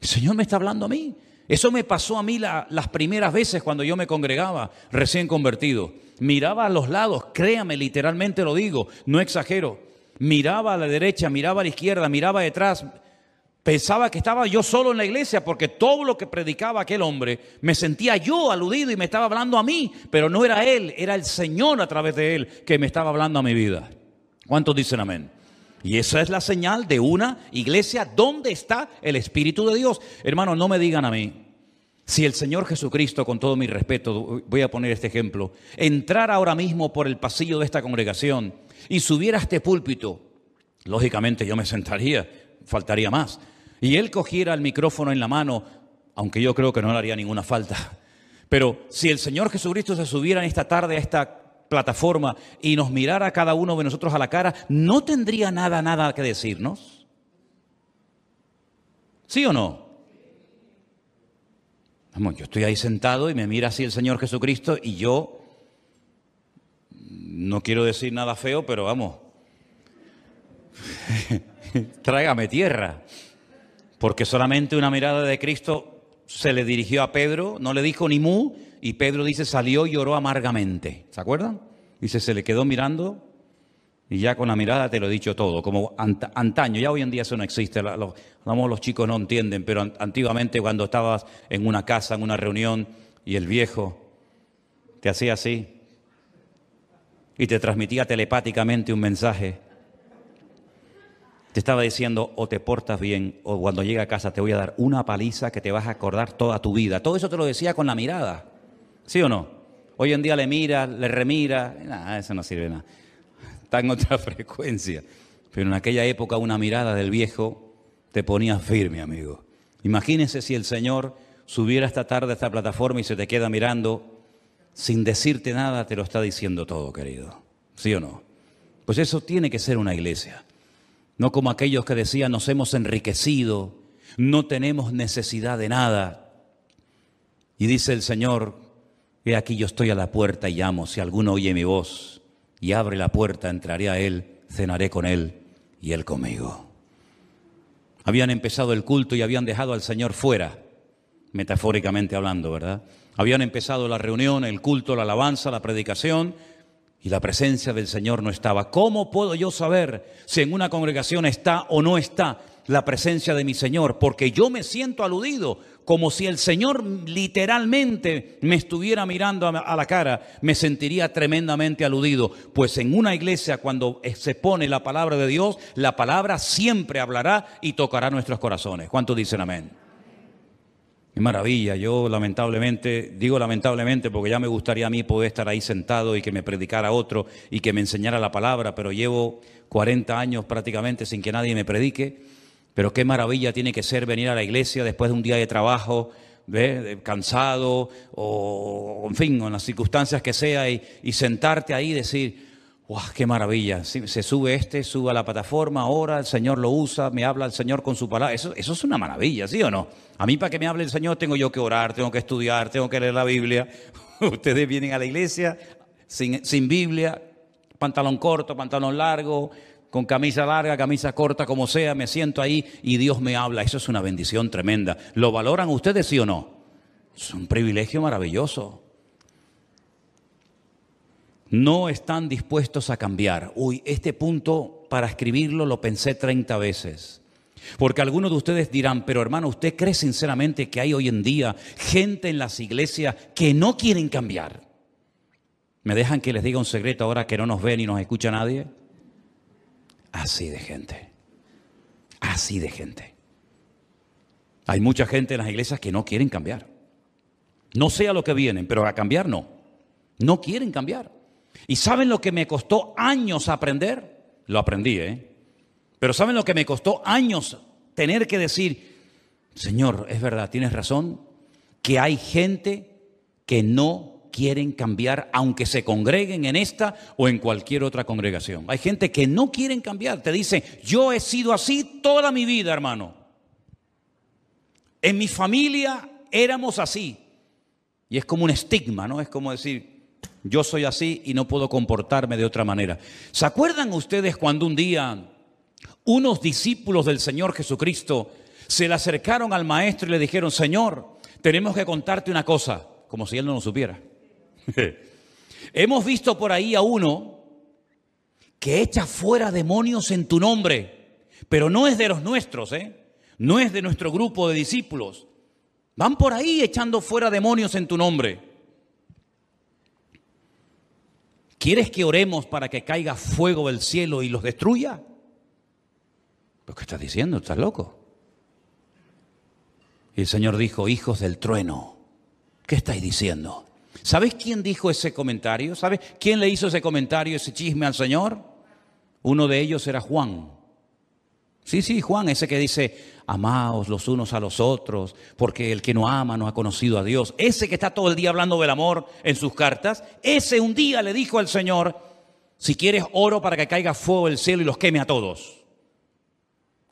el Señor me está hablando a mí. Eso me pasó a mí las primeras veces cuando yo me congregaba, recién convertido. Miraba a los lados, créame, literalmente lo digo, no exagero. Miraba a la derecha, miraba a la izquierda, miraba detrás. Pensaba que estaba yo solo en la iglesia porque todo lo que predicaba aquel hombre, me sentía yo aludido y me estaba hablando a mí. Pero no era él, era el Señor a través de él que me estaba hablando a mi vida. ¿Cuántos dicen amén? Y esa es la señal de una iglesia donde está el Espíritu de Dios. Hermano, no me digan a mí, si el Señor Jesucristo, con todo mi respeto, voy a poner este ejemplo, entrara ahora mismo por el pasillo de esta congregación y subiera a este púlpito, lógicamente yo me sentaría, faltaría más. Y Él cogiera el micrófono en la mano, aunque yo creo que no le haría ninguna falta. Pero si el Señor Jesucristo se subiera en esta tarde a esta plataforma y nos mirara a cada uno de nosotros a la cara, ¿no tendría nada que decirnos? ¿Sí o no? Vamos, yo estoy ahí sentado y me mira así el Señor Jesucristo y yo no quiero decir nada feo, pero vamos, tráigame tierra, porque solamente una mirada de Cristo se le dirigió a Pedro, no le dijo ni mu. Y Pedro dice, salió y lloró amargamente. ¿Se acuerdan? Dice, se le quedó mirando y ya con la mirada te lo he dicho todo. Como antaño, ya hoy en día eso no existe. Los chicos no entienden, pero antiguamente cuando estabas en una casa, en una reunión, y el viejo te hacía así y te transmitía telepáticamente un mensaje. Te estaba diciendo, o te portas bien, o cuando llegue a casa te voy a dar una paliza que te vas a acordar toda tu vida. Todo eso te lo decía con la mirada. ¿Sí o no? Hoy en día le mira, le remira, nada, eso no sirve nada. Está en otra frecuencia. Pero en aquella época una mirada del viejo te ponía firme, amigo. Imagínense si el Señor subiera esta tarde a esta plataforma y se te queda mirando, sin decirte nada, te lo está diciendo todo, querido. ¿Sí o no? Pues eso tiene que ser una iglesia. No como aquellos que decían, nos hemos enriquecido, no tenemos necesidad de nada. Y dice el Señor, he aquí yo estoy a la puerta y llamo, si alguno oye mi voz y abre la puerta, entraré a él, cenaré con él y él conmigo. Habían empezado el culto y habían dejado al Señor fuera, metafóricamente hablando, ¿verdad? Habían empezado la reunión, el culto, la alabanza, la predicación y la presencia del Señor no estaba. ¿Cómo puedo yo saber si en una congregación está o no está la presencia de mi Señor? Porque yo me siento aludido, como si el Señor literalmente me estuviera mirando a la cara, me sentiría tremendamente aludido. Pues en una iglesia cuando se pone la palabra de Dios, la palabra siempre hablará y tocará nuestros corazones. ¿Cuántos dicen amén? Qué maravilla. Yo lamentablemente, digo lamentablemente porque ya me gustaría a mí poder estar ahí sentado y que me predicara otro y que me enseñara la palabra, pero llevo 40 años prácticamente sin que nadie me predique. Pero qué maravilla tiene que ser venir a la iglesia después de un día de trabajo, cansado o en fin, en las circunstancias que sea y sentarte ahí y decir, ¡wow! ¡Qué maravilla! Sí, se sube a la plataforma, ora, el Señor lo usa, me habla el Señor con su palabra. Eso es una maravilla, ¿sí o no? A mí para que me hable el Señor tengo yo que orar, tengo que estudiar, tengo que leer la Biblia. Ustedes vienen a la iglesia sin Biblia, pantalón corto, pantalón largo, con camisa larga, camisa corta, como sea, me siento ahí y Dios me habla. Eso es una bendición tremenda. ¿Lo valoran ustedes, sí o no? Es un privilegio maravilloso. No están dispuestos a cambiar. Uy, este punto para escribirlo lo pensé 30 veces. Porque algunos de ustedes dirán, pero hermano, ¿usted cree sinceramente que hay hoy en día gente en las iglesias que no quieren cambiar? ¿Me dejan que les diga un secreto ahora que no nos ve ni nos escucha nadie? Así de gente. Así de gente. Hay mucha gente en las iglesias que no quieren cambiar. No sé a lo que vienen, pero a cambiar no. No quieren cambiar. ¿Y saben lo que me costó años aprender? Lo aprendí, Pero ¿saben lo que me costó años tener que decir? Señor, es verdad, tienes razón, que hay gente que no quieren cambiar, aunque se congreguen en esta o en cualquier otra congregación. Hay gente que no quieren cambiar. Te dice, yo he sido así toda mi vida, hermano. En mi familia éramos así. Y es como un estigma, ¿no? Es como decir, yo soy así y no puedo comportarme de otra manera. ¿Se acuerdan ustedes cuando un día unos discípulos del Señor Jesucristo se le acercaron al maestro y le dijeron, Señor, tenemos que contarte una cosa, como si él no lo supiera? Hemos visto por ahí a uno que echa fuera demonios en tu nombre, pero no es de los nuestros, no es de nuestro grupo de discípulos. Van por ahí echando fuera demonios en tu nombre. ¿Quieres que oremos para que caiga fuego del cielo y los destruya? ¿Pero qué estás diciendo? ¿Estás loco? Y el Señor dijo, hijos del trueno, ¿qué estáis diciendo? ¿Sabes quién dijo ese comentario? ¿Sabes quién le hizo ese comentario, ese chisme al Señor? Uno de ellos era Juan. Sí, Juan, ese que dice, amaos los unos a los otros, porque el que no ama no ha conocido a Dios. Ese que está todo el día hablando del amor en sus cartas, ese un día le dijo al Señor, si quieres oro para que caiga fuego del cielo y los queme a todos.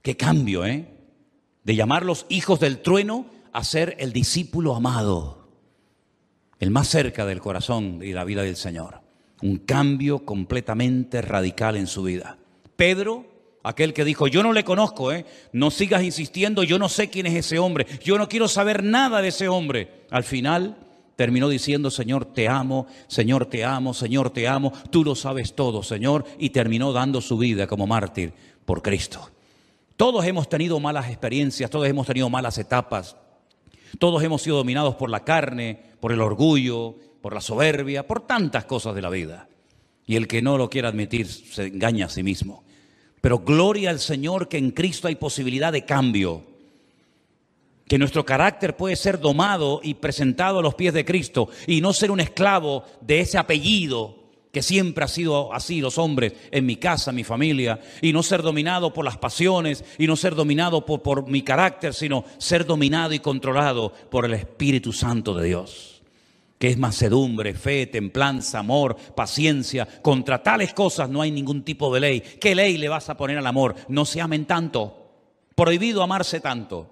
Qué cambio, de llamarlos hijos del trueno a ser el discípulo amado, el más cerca del corazón y la vida del Señor. Un cambio completamente radical en su vida. Pedro, aquel que dijo, yo no le conozco, no sigas insistiendo, yo no sé quién es ese hombre, yo no quiero saber nada de ese hombre. Al final terminó diciendo, Señor, te amo, Señor, te amo, Señor, te amo, tú lo sabes todo, Señor, y terminó dando su vida como mártir por Cristo. Todos hemos tenido malas experiencias, todos hemos tenido malas etapas, todos hemos sido dominados por la carne, por el orgullo, por la soberbia, por tantas cosas de la vida. Y el que no lo quiera admitir se engaña a sí mismo. Pero gloria al Señor que en Cristo hay posibilidad de cambio. Que nuestro carácter puede ser domado y presentado a los pies de Cristo y no ser un esclavo de ese apellido que siempre ha sido así los hombres en mi casa, en mi familia, y no ser dominado por las pasiones y no ser dominado por mi carácter, sino ser dominado y controlado por el Espíritu Santo de Dios. Que es mansedumbre, fe, templanza, amor, paciencia. Contra tales cosas no hay ningún tipo de ley. ¿Qué ley le vas a poner al amor? No se amen tanto. Prohibido amarse tanto.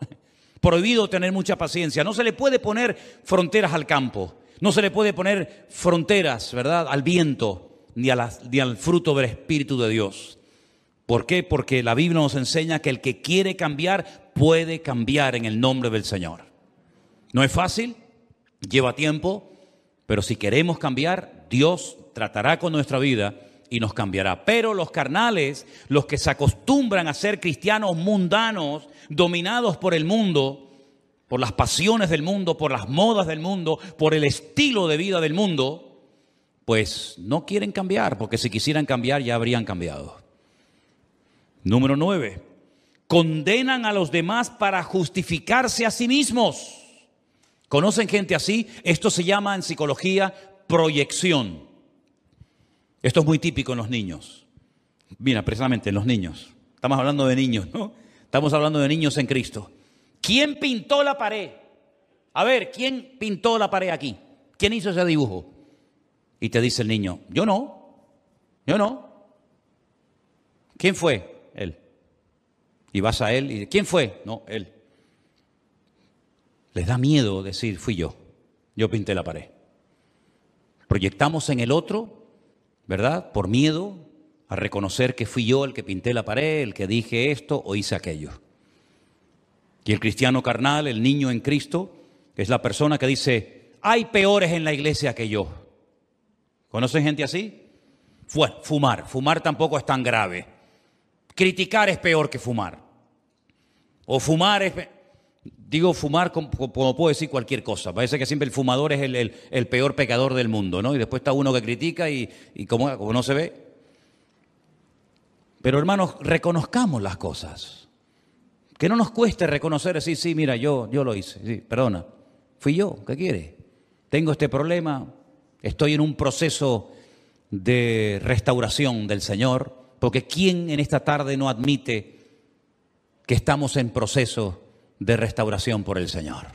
Prohibido tener mucha paciencia. No se le puede poner fronteras al campo. No se le puede poner fronteras, ¿verdad?, al viento ni al fruto del Espíritu de Dios. ¿Por qué? Porque la Biblia nos enseña que el que quiere cambiar puede cambiar en el nombre del Señor. No es fácil, lleva tiempo. Pero si queremos cambiar, Dios tratará con nuestra vida y nos cambiará. Pero los carnales, los que se acostumbran a ser cristianos mundanos, dominados por el mundo, por las pasiones del mundo, por las modas del mundo, por el estilo de vida del mundo, pues no quieren cambiar, porque si quisieran cambiar ya habrían cambiado. Número 9. Condenan a los demás para justificarse a sí mismos. ¿Conocen gente así? Esto se llama en psicología proyección. Esto es muy típico en los niños. Mira, precisamente en los niños. Estamos hablando de niños, ¿no? Estamos hablando de niños en Cristo. ¿Quién pintó la pared? A ver, ¿quién pintó la pared aquí? ¿Quién hizo ese dibujo? Y te dice el niño, yo no. ¿Quién fue? Él. Y vas a él y dices, ¿quién fue? No, él. Les da miedo decir, fui yo pinté la pared. Proyectamos en el otro, ¿verdad?, por miedo a reconocer que fui yo el que pinté la pared, el que dije esto o hice aquello. Y el cristiano carnal, el niño en Cristo, es la persona que dice, hay peores en la iglesia que yo. ¿Conocen gente así? Fumar tampoco es tan grave. Criticar es peor que fumar. O fumar es... Digo fumar como puedo decir cualquier cosa. Parece que siempre el fumador es el peor pecador del mundo, ¿no? Y después está uno que critica y como no se ve. Pero hermanos, reconozcamos las cosas. Que no nos cueste reconocer, decir, sí, mira, yo lo hice, sí, perdona, fui yo, ¿qué quiere? Tengo este problema, estoy en un proceso de restauración del Señor, porque ¿quién en esta tarde no admite que estamos en proceso de restauración por el Señor?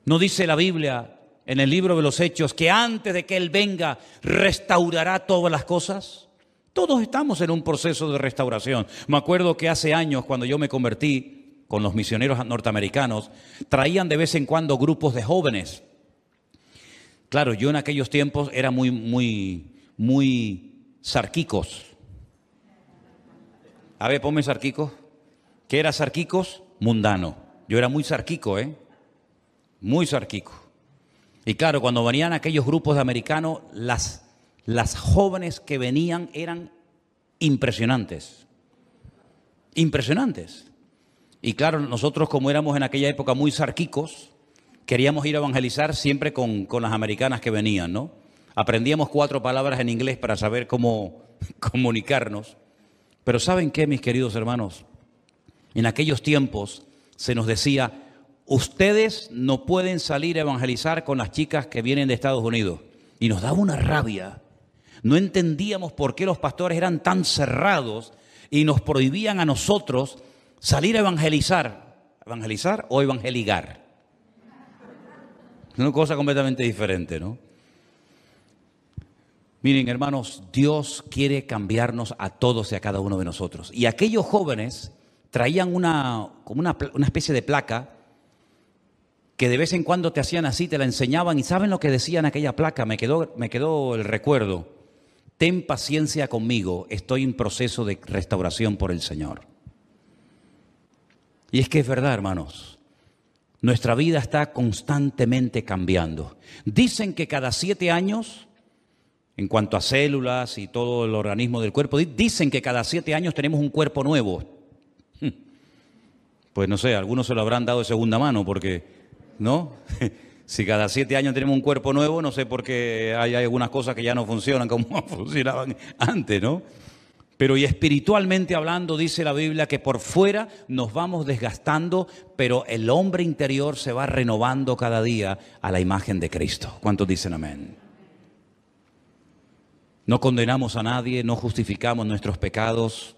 ¿No dice la Biblia en el libro de los Hechos que antes de que Él venga restaurará todas las cosas? Todos estamos en un proceso de restauración. Me acuerdo que hace años, cuando yo me convertí con los misioneros norteamericanos, traían de vez en cuando grupos de jóvenes. Claro, yo en aquellos tiempos era muy sarquicos. A ver, ponme sarquicos. ¿Qué era sarquicos? Mundano. Yo era muy sarquico, muy sarquico. Y claro, cuando venían aquellos grupos de americanos, las jóvenes que venían eran impresionantes. Impresionantes. Y claro, nosotros como éramos en aquella época muy sarquicos, queríamos ir a evangelizar siempre con las americanas que venían, ¿no? Aprendíamos 4 palabras en inglés para saber cómo comunicarnos. Pero ¿saben qué, mis queridos hermanos? En aquellos tiempos se nos decía, ustedes no pueden salir a evangelizar con las chicas que vienen de Estados Unidos. Y nos daba una rabia. No entendíamos por qué los pastores eran tan cerrados y nos prohibían a nosotros salir a evangelizar. ¿Evangelizar o evangeligar? Es una cosa completamente diferente, ¿no? Miren, hermanos, Dios quiere cambiarnos a todos y a cada uno de nosotros. Y aquellos jóvenes traían una especie de placa que de vez en cuando te hacían así, te la enseñaban. ¿Y saben lo que decía en aquella placa? Me quedó el recuerdo. Ten paciencia conmigo, estoy en proceso de restauración por el Señor. Y es que es verdad, hermanos. Nuestra vida está constantemente cambiando. Dicen que cada 7 años, en cuanto a células y todo el organismo del cuerpo, dicen que cada 7 años tenemos un cuerpo nuevo. Pues no sé, algunos se lo habrán dado de segunda mano porque, ¿no? Si cada 7 años tenemos un cuerpo nuevo, no sé por qué hay algunas cosas que ya no funcionan como funcionaban antes, ¿no? Pero y espiritualmente hablando, dice la Biblia que por fuera nos vamos desgastando, pero el hombre interior se va renovando cada día a la imagen de Cristo. ¿Cuántos dicen amén? No condenamos a nadie, no justificamos nuestros pecados,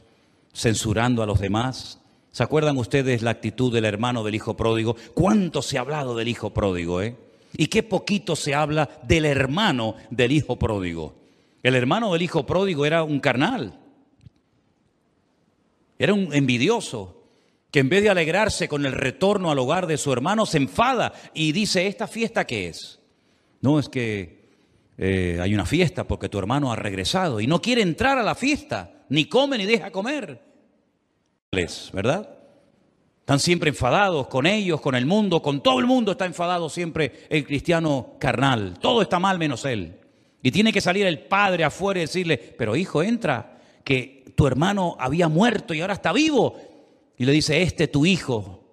censurando a los demás. ¿Se acuerdan ustedes la actitud del hermano del hijo pródigo? ¿Cuánto se ha hablado del hijo pródigo, Y qué poquito se habla del hermano del hijo pródigo. El hermano del hijo pródigo era un carnal. Era un envidioso que en vez de alegrarse con el retorno al hogar de su hermano, se enfada y dice, ¿esta fiesta qué es? No, es que hay una fiesta porque tu hermano ha regresado y no quiere entrar a la fiesta, ni come ni deja comer. ¿Verdad? Están siempre enfadados con ellos, con el mundo, con todo el mundo está enfadado siempre el cristiano carnal. Todo está mal menos él. Y tiene que salir el padre afuera y decirle, pero hijo, entra, que tu hermano había muerto y ahora está vivo. Y le dice, este es tu hijo.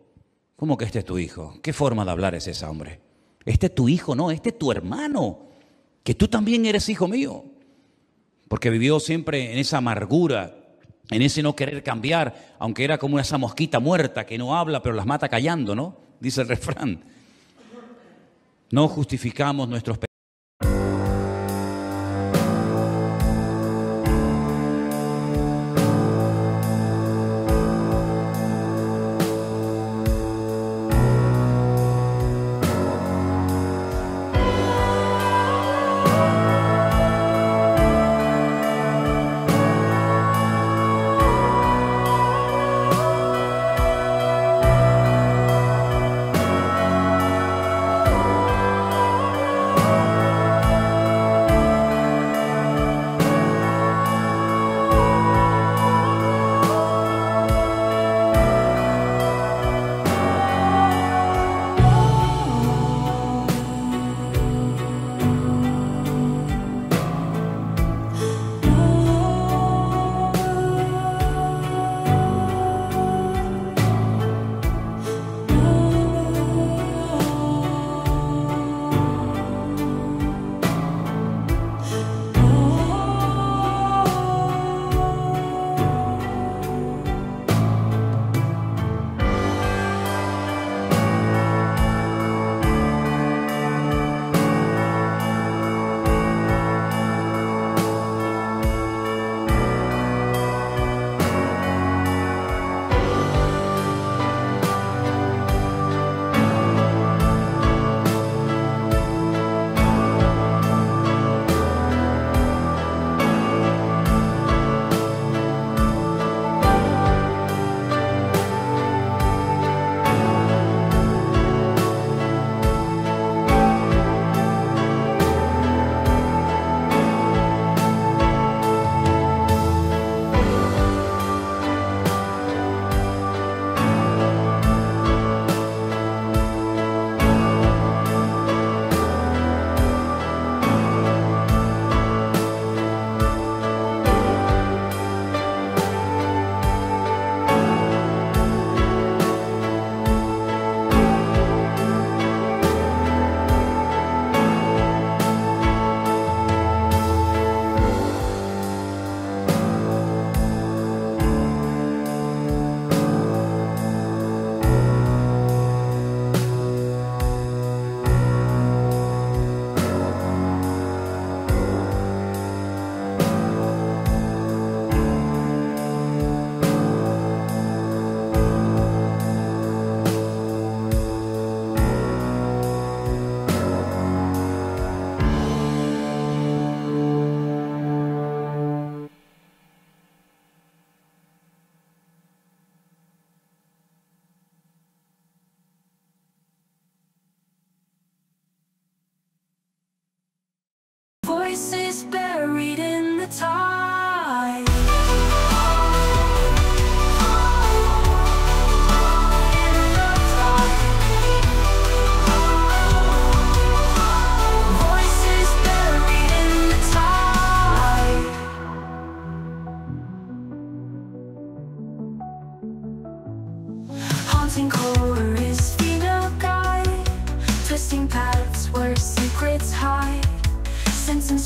¿Cómo que este es tu hijo? ¿Qué forma de hablar es esa, hombre? Este es tu hijo, no, este es tu hermano, que tú también eres hijo mío. Porque vivió siempre en esa amargura, en ese no querer cambiar, aunque era como esa mosquita muerta que no habla pero las mata callando, ¿no? Dice el refrán. No justificamos nuestros pecados.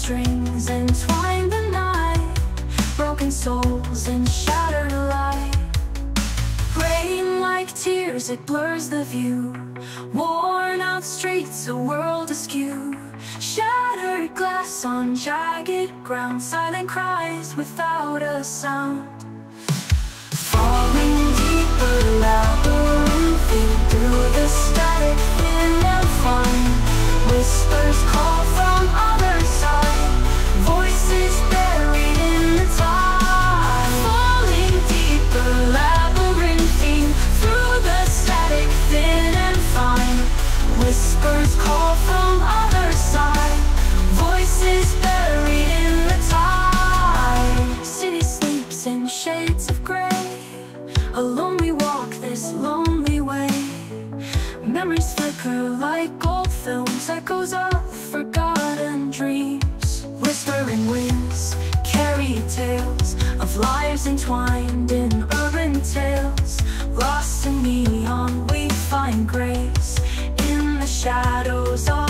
strings entwine the night, broken souls and shattered light. Rain like tears, it blurs the view. Worn out streets, a world askew. Shattered glass on jagged ground, silent cries without a sound. Falling deeper, labyrinthine, through the static thin and fine. Whispers call from other side, voices buried in the tide. Falling deeper, labyrinthine, through the static thin and fine. Whispers call from other side, voices buried in the tide. City sleeps in shades of gray, alone we walk this lonely way. Memories flicker like gold films, echoes of forgotten dreams. Whispering winds carry tales of lives entwined in urban tales. Lost in neon we find grace in the shadows of